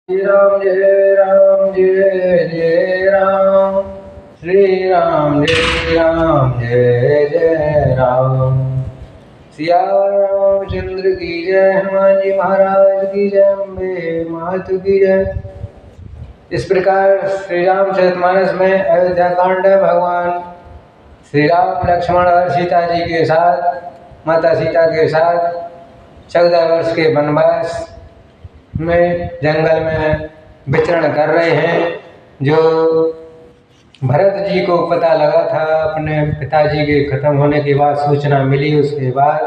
जय राम जय जय राम। श्री राम जय राम जय जय राम। सिया रामचंद्र की जय, हनुमान जी महाराज की जय, अम्बे मातु की जय। इस प्रकार श्री रामचरितमानस में अयोध्या कांड है। भगवान श्री राम लक्ष्मण और सीता जी के साथ, माता सीता के साथ 14 वर्ष के वनवास में जंगल में विचरण कर रहे हैं। जो भरत जी को पता लगा था, अपने पिताजी के खत्म होने के बाद सूचना मिली, उसके बाद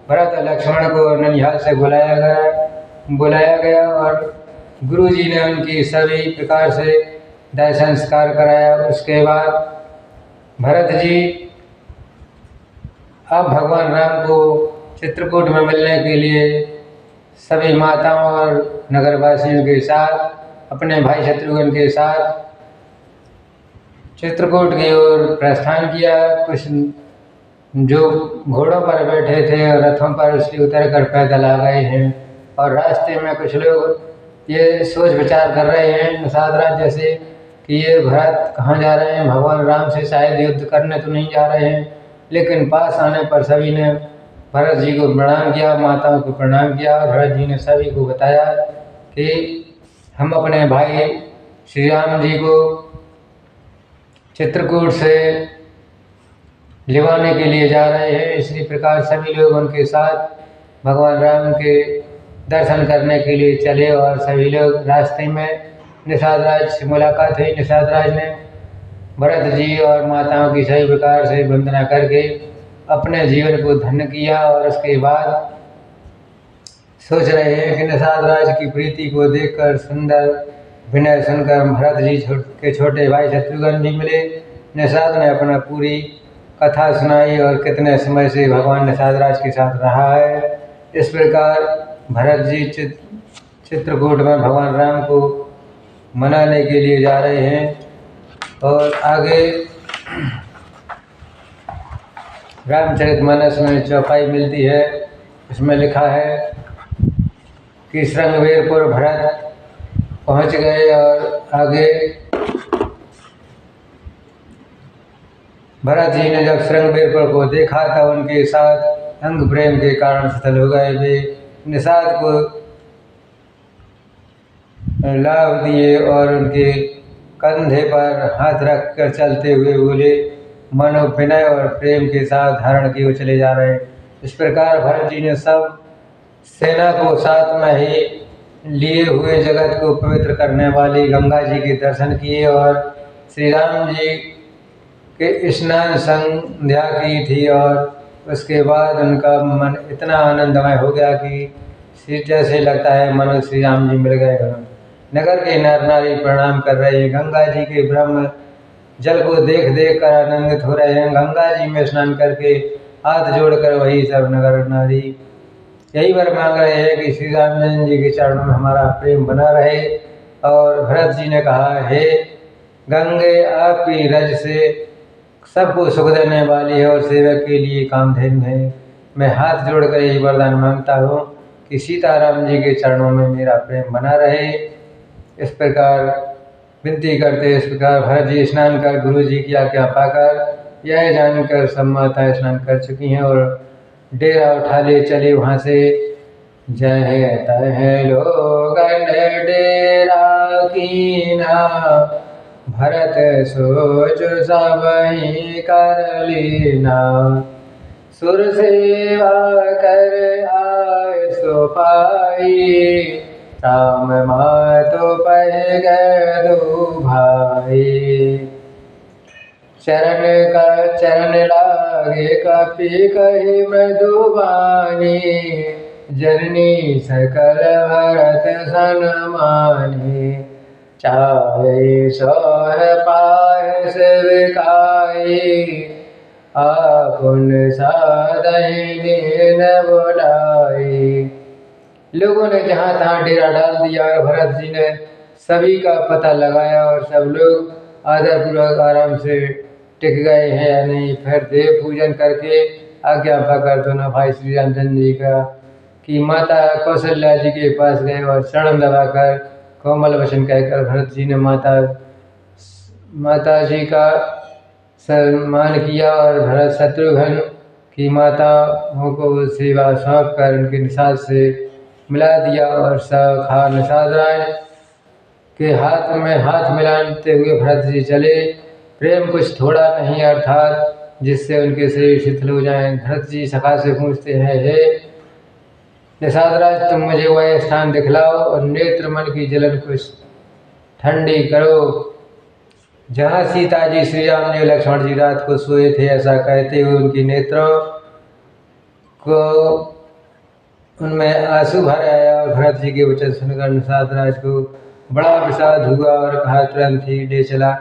भरत और लक्ष्मण को ननिहाल से बुलाया गया और गुरु जी ने उनकी सभी प्रकार से दाह संस्कार कराया। उसके बाद भरत जी अब भगवान राम को चित्रकूट में मिलने के लिए सभी माताओं और नगरवासियों के साथ, अपने भाई शत्रुघ्न के साथ चित्रकूट की ओर प्रस्थान किया। कुछ जो घोड़ों पर बैठे थे और रथों पर उससे उतर कर पैदल आ गए हैं, और रास्ते में कुछ लोग ये सोच विचार कर रहे हैं निषाद राज जैसे कि ये भरत कहाँ जा रहे हैं, भगवान राम से शायद युद्ध करने तो नहीं जा रहे हैं। लेकिन पास आने पर सभी ने भरत जी को प्रणाम किया, माताओं को प्रणाम किया, और भरत जी ने सभी को बताया कि हम अपने भाई श्री राम जी को चित्रकूट से लिवाने के लिए जा रहे हैं। इसी प्रकार सभी लोग उनके साथ भगवान राम के दर्शन करने के लिए चले, और सभी लोग रास्ते में निषाद राज से मुलाकात हुई। निषाद राज ने भरत जी और माताओं की सही प्रकार से वंदना करके अपने जीवन को धन्य किया, और उसके बाद सोच रहे हैं कि निषाद राज की प्रीति को देखकर, सुंदर विनय सुनकर भरत जी के छोटे भाई शत्रुघ्न भी मिले। निषाद ने अपना पूरी कथा सुनाई और कितने समय से भगवान निषाद राज के साथ रहा है। इस प्रकार भरत जी चित्रकूट में भगवान राम को मनाने के लिए जा रहे हैं। और आगे रामचरितमानस में चौपाई मिलती है, इसमें लिखा है कि श्रृंगवीरपुर भरत पहुंच गए, और आगे भरत जी ने जब श्रृंगवीरपुर को देखा था, उनके साथ अंग प्रेम के कारण सफल हो गए। वे निषाद को लाभ दिए और उनके कंधे पर हाथ रख कर चलते हुए बोले, मनो विनय और प्रेम के साथ धारण किए चले जा रहे हैं। इस प्रकार भरत जी ने सब सेना को साथ में ही लिए हुए जगत को पवित्र करने वाली गंगा जी के दर्शन किए, और श्री राम जी के स्नान संध्या की थी, और उसके बाद उनका मन इतना आनंदमय हो गया कि जैसे लगता है मनो श्री राम जी मिल गए। नगर के नर नारी प्रणाम कर रहे हैं, गंगा जी के ब्रह्म जल को देख देख कर आनंदित हो रहे हैं। गंगा जी में स्नान करके हाथ जोड़कर वही सब नगर नारी यही वर मांग रहे हैं कि श्री रामचंद्र जी के चरणों में हमारा प्रेम बना रहे। और भरत जी ने कहा, हे गंगे आपकी रज से सबको सुख देने वाली है और सेवक के लिए कामधेनु है। मैं हाथ जोड़कर यही वरदान मांगता हूँ कि सीताराम जी के चरणों में मेरा प्रेम बना रहे। इस प्रकार विनती करते, इस प्रकार भरत जी स्नान कर गुरु जी की आज्ञा पाकर यह जानकर सब माताएं स्नान कर चुकी हैं और डेरा उठा ले चले वहाँ से। जय तह लोगन डेरा कीना, भरत सोच सबहि कर लीना। सुर सेवा कर आय सो पाई, राम मातो पह गए दो भाई। चरण लागे कपि कहि मृदुबानी, जननी सकल भरत सनमानी। चाहे सोह पाय सेविकाई, आपुन साधहि दीन बुलाई। लोगों ने जहाँ तहाँ डेरा डाल दिया। भरत जी ने सभी का पता लगाया और सब लोग आदरपूर्वक आराम से टिक गए हैं या नहीं। फिर देव पूजन करके आज्ञा पाकर दोनों भाई श्री रामचंद्र जी का कि माता कौशल्या जी के पास गए और चरण दबाकर कोमल वचन कहकर भरत जी ने माता जी का सम्मान किया और भरत शत्रुघ्न की माताओं को सेवा सौंप कर उनके निषाद से मिला दिया और सखा निषाद राय के हाथ में हाथ मिलाते हुए भरत जी चले। प्रेम कुछ थोड़ा नहीं अर्थात जिससे उनके शरीर शिथिल हो जाएं। भरत जी सखा से पूछते हैं, हे निषाद राज, तुम मुझे वह स्थान दिखलाओ और नेत्र मन की जलन कुछ ठंडी करो जहाँ सीता जी, श्री राम जी, लक्ष्मण जी रात को सोए थे। ऐसा कहते हुए उनकी नेत्रों को उनमें आंसू भर आया और भरत जी के वचन सुनकर निषाद राज को बड़ा विषाद हुआ और कहा, तुरंत ही ले चला।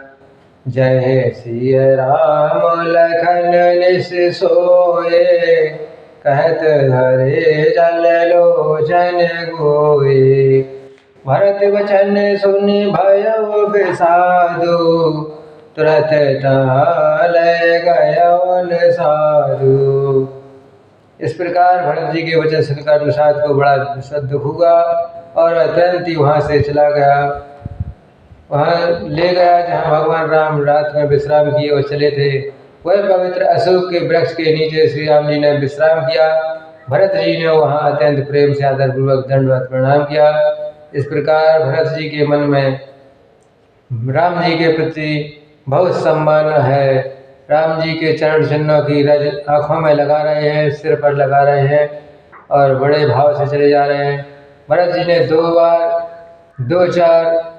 जय सिया राम लखन निस सोए, कहत हरे जल लोचन गोए। भरत वचन सुनि भयो विषादु, तुरत टल गयो साधु। इस प्रकार भरत जी के वचन सुनकर निषाद को बड़ा दुख हुआ और तुरंत ही वहाँ से चला गया। वहाँ ले गया जहाँ भगवान राम रात में विश्राम किए और चले थे। वह पवित्र अशोक के वृक्ष के नीचे श्री राम जी ने विश्राम किया। भरत जी ने वहाँ अत्यंत प्रेम से आदरपूर्वक दंडवत प्रणाम किया। इस प्रकार भरत जी के मन में राम जी के प्रति बहुत सम्मान है। राम जी के चरण चिन्हों की रज आँखों में लगा रहे हैं, सिर पर लगा रहे हैं और बड़े भाव से चले जा रहे हैं। भरत जी ने 2 बार 2-4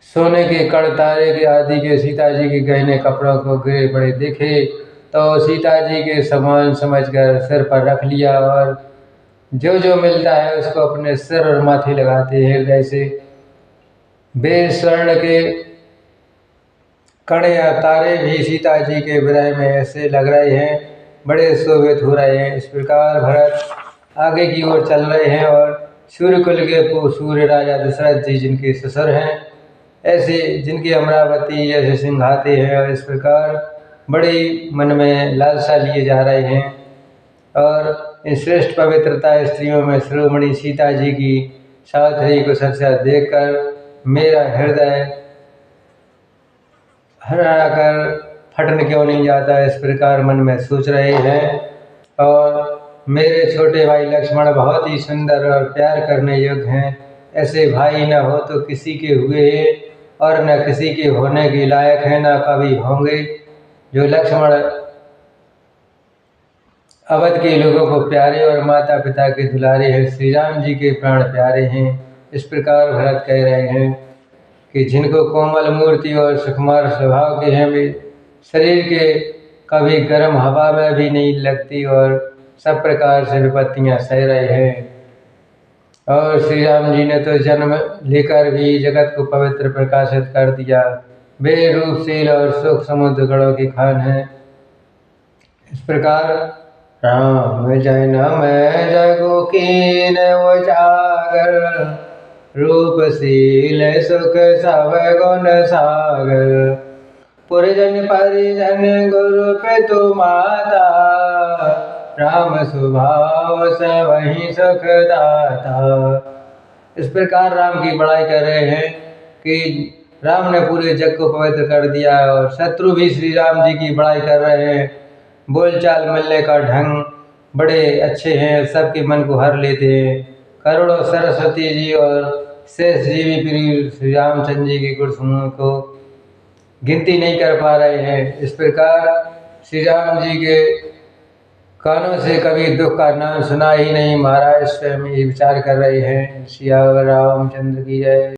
सोने के कड़ तारे के आदि के सीता जी के गहने कपड़ों को गिरे पड़े देखे तो सीता जी के समान समझकर सिर पर रख लिया और जो जो मिलता है उसको अपने सिर और माथे लगाते हैं हृदय से। वे स्वर्ण के कण या तारे भी सीता जी के विरह में ऐसे लग रहे हैं, बड़े शोभित हो रहे हैं। इस प्रकार भरत आगे की ओर चल रहे हैं और सूर्यकुल के सूर्य राजा दशरथ जी जिनके ससुर हैं, ऐसे जिनकी अमरावती ऐसे सिंघाते हैं और इस प्रकार बड़ी मन में लालसा लिए जा रहे हैं। और इन श्रेष्ठ पवित्रता स्त्रियों में शिरोमणि सीता जी की सावधि को सच्चा देखकर मेरा हृदय हरा कर फटन क्यों नहीं जाता, इस प्रकार मन में सोच रहे हैं। और मेरे छोटे भाई लक्ष्मण बहुत ही सुंदर और प्यार करने योग्य हैं। ऐसे भाई न हो तो किसी के हुए और न किसी के होने के लायक हैं, न कभी होंगे। जो लक्ष्मण अवध के लोगों को प्यारे और माता पिता के दुलारे हैं, श्री राम जी के प्राण प्यारे हैं। इस प्रकार भरत कह रहे हैं कि जिनको कोमल मूर्ति और सुकुमार स्वभाव के हैं, वे शरीर के कभी गर्म हवा में भी नहीं लगती और सब प्रकार से विपत्तियां सह रहे हैं। और श्री राम जी ने तो जन्म लेकर भी जगत को पवित्र प्रकाशित कर दिया। वे रूपशील और सुख समुद्र गणों की खान है। इस प्रकार राम जन्म जगु कीन उजागर, रूपशील सुख सब गुण सागर। पुरजन परिजन गुरु पितु माता, राम स्वभाव से वही सुख दाता। इस प्रकार राम की बड़ाई कर रहे हैं कि राम ने पूरे जग को पवित्र कर दिया और शत्रु भी श्री राम जी की बड़ाई कर रहे हैं। बोलचाल मिलने का ढंग बड़े अच्छे हैं, सबके मन को हर लेते हैं। करोड़ों सरस्वती जी और शेष जी भी प्रिय श्री रामचंद्र जी के गुण समूह को गिनती नहीं कर पा रहे हैं। इस प्रकार श्री राम जी के कानों से कभी दुख का नाम सुना ही नहीं, महाराज स्वयं ये विचार कर रहे हैं। श्री रामचंद्र की जय।